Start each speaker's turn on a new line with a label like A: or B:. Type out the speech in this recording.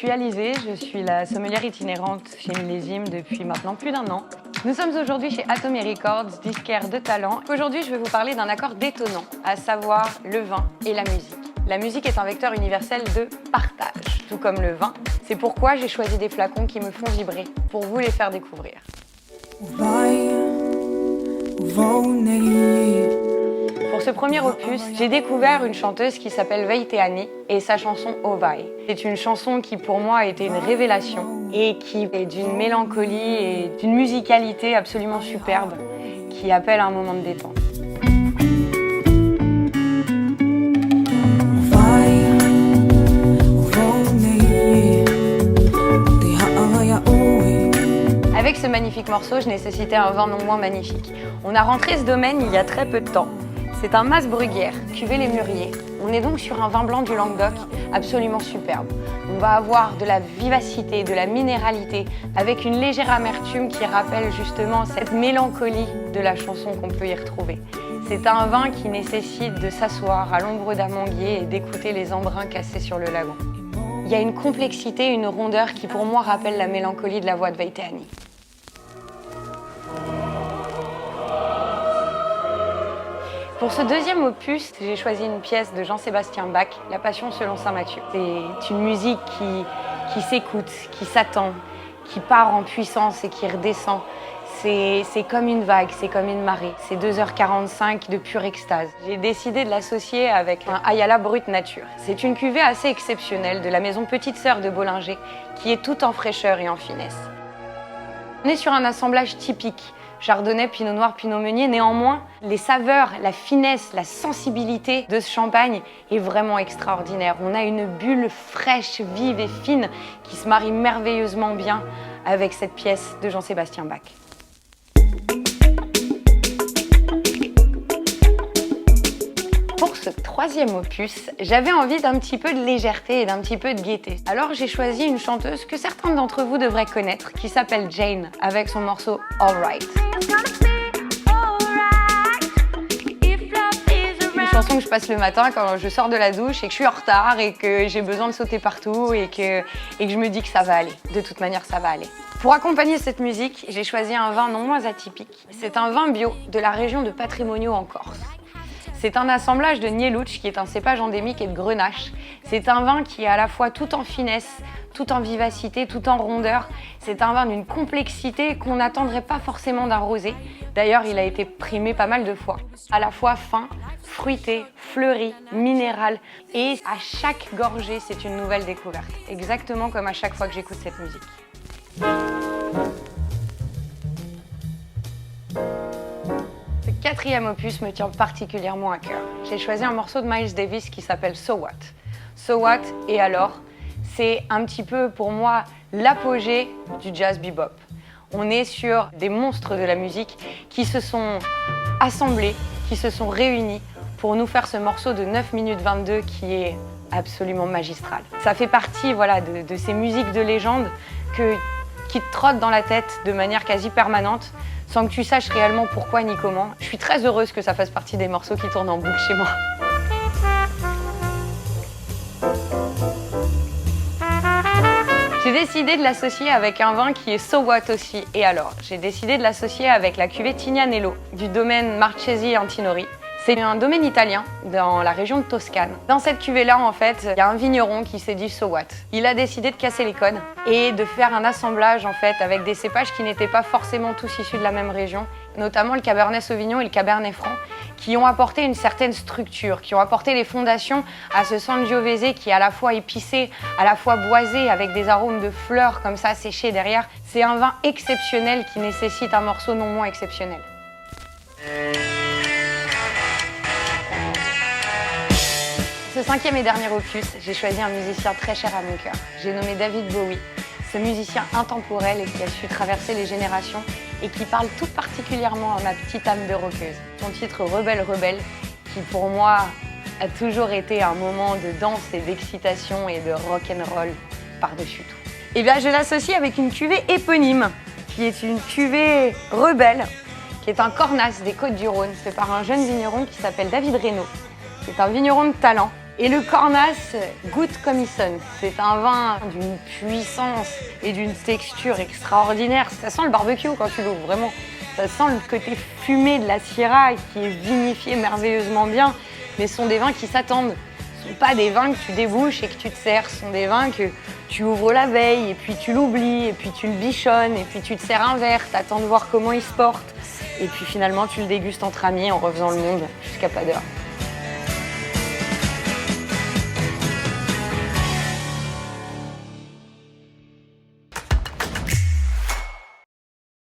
A: suis Alizée, je suis la sommelière itinérante chez Millésime depuis maintenant plus d'1 an. Nous sommes aujourd'hui chez Atomy Records, disquaire de talent. Aujourd'hui, je vais vous parler d'un accord détonnant, à savoir le vin et la musique. La musique est un vecteur universel de partage, tout comme le vin. C'est pourquoi j'ai choisi des flacons qui me font vibrer, pour vous les faire découvrir. Pour ce premier opus, j'ai découvert une chanteuse qui s'appelle Vaitheani et sa chanson Ovai. C'est une chanson qui pour moi a été une révélation et qui est d'une mélancolie et d'une musicalité absolument superbe qui appelle à un moment de détente. Avec ce magnifique morceau, je nécessitais un vin non moins magnifique. On a rentré ce domaine il y a très peu de temps. C'est un Mas Bruguière, cuvée Les Mûriers. On est donc sur un vin blanc du Languedoc absolument superbe. On va avoir de la vivacité, de la minéralité, avec une légère amertume qui rappelle justement cette mélancolie de la chanson qu'on peut y retrouver. C'est un vin qui nécessite de s'asseoir à l'ombre d'un manguier et d'écouter les embruns cassés sur le lagon. Il y a une complexité, une rondeur qui pour moi rappelle la mélancolie de la voix de Vaitheani. Pour ce deuxième opus, j'ai choisi une pièce de Jean-Sébastien Bach, La Passion selon saint Matthieu. C'est une musique qui s'écoute, qui s'attend, qui part en puissance et qui redescend. C'est comme une vague, c'est comme une marée. C'est 2h45 de pure extase. J'ai décidé de l'associer avec un Ayala Brut Nature. C'est une cuvée assez exceptionnelle de la maison Petite Sœur de Bollinger, qui est toute en fraîcheur et en finesse. On est sur un assemblage typique. Chardonnay, Pinot Noir, Pinot Meunier. Néanmoins, les saveurs, la finesse, la sensibilité de ce champagne est vraiment extraordinaire. On a une bulle fraîche, vive et fine qui se marie merveilleusement bien avec cette pièce de Jean-Sébastien Bach. Pour ce troisième opus, j'avais envie d'un petit peu de légèreté et d'un petit peu de gaieté. Alors j'ai choisi une chanteuse que certains d'entre vous devraient connaître, qui s'appelle Jane, avec son morceau All Right. Une chanson que je passe le matin quand je sors de la douche et que je suis en retard et que j'ai besoin de sauter partout et que je me dis que ça va aller. De toute manière, ça va aller. Pour accompagner cette musique, j'ai choisi un vin non moins atypique. C'est un vin bio de la région de Patrimonio en Corse. C'est un assemblage de Nieluch, qui est un cépage endémique, et de Grenache. C'est un vin qui est à la fois tout en finesse, tout en vivacité, tout en rondeur. C'est un vin d'une complexité qu'on n'attendrait pas forcément d'un rosé. D'ailleurs, il a été primé pas mal de fois. À la fois fin, fruité, fleuri, minéral. Et à chaque gorgée, c'est une nouvelle découverte. Exactement comme à chaque fois que j'écoute cette musique. Ce quatrième opus me tient particulièrement à cœur. J'ai choisi un morceau de Miles Davis qui s'appelle So What. So What et alors, c'est un petit peu pour moi l'apogée du jazz bebop. On est sur des monstres de la musique qui se sont assemblés, qui se sont réunis pour nous faire ce morceau de 9 minutes 22 qui est absolument magistral. Ça fait partie de ces musiques de légende qui te trottent dans la tête de manière quasi permanente, sans que tu saches réellement pourquoi ni comment. Je suis très heureuse que ça fasse partie des morceaux qui tournent en boucle chez moi. J'ai décidé de l'associer avec un vin qui est So What aussi. Et alors, j'ai décidé de l'associer avec la cuvée Tignanello du domaine Marchesi Antinori. C'est un domaine italien dans la région de Toscane. Dans cette cuvée-là, en fait, il y a un vigneron qui s'est dit So What. Il a décidé de casser les codes et de faire un assemblage en fait avec des cépages qui n'étaient pas forcément tous issus de la même région, notamment le Cabernet Sauvignon et le Cabernet Franc, qui ont apporté une certaine structure, qui ont apporté les fondations à ce Sangiovese qui est à la fois épicé, à la fois boisé, avec des arômes de fleurs comme ça séchés derrière. C'est un vin exceptionnel qui nécessite un morceau non moins exceptionnel. Ce cinquième et dernier opus, j'ai choisi un musicien très cher à mon cœur. J'ai nommé David Bowie, ce musicien intemporel et qui a su traverser les générations et qui parle tout particulièrement à ma petite âme de rockeuse. Son titre Rebelle Rebelle, qui pour moi a toujours été un moment de danse et d'excitation et de rock'n'roll par-dessus tout. Et bien je l'associe avec une cuvée éponyme, qui est une cuvée rebelle, qui est un Cornas des Côtes-du-Rhône, fait par un jeune vigneron qui s'appelle David Reynaud. C'est un vigneron de talent Et le Cornas goûte comme il sonne. C'est un vin d'une puissance et d'une texture extraordinaire. Ça sent le barbecue quand tu l'ouvres, vraiment. Ça sent le côté fumé de la Syrah qui est vinifié merveilleusement bien. Mais ce sont des vins qui s'attendent. Ce ne sont pas des vins que tu débouches et que tu te sers. Ce sont des vins que tu ouvres la veille et puis tu l'oublies et puis tu le bichonnes et puis tu te sers un verre. Tu attends de voir comment il se porte. Et puis finalement, tu le dégustes entre amis en refaisant le monde jusqu'à pas d'heure.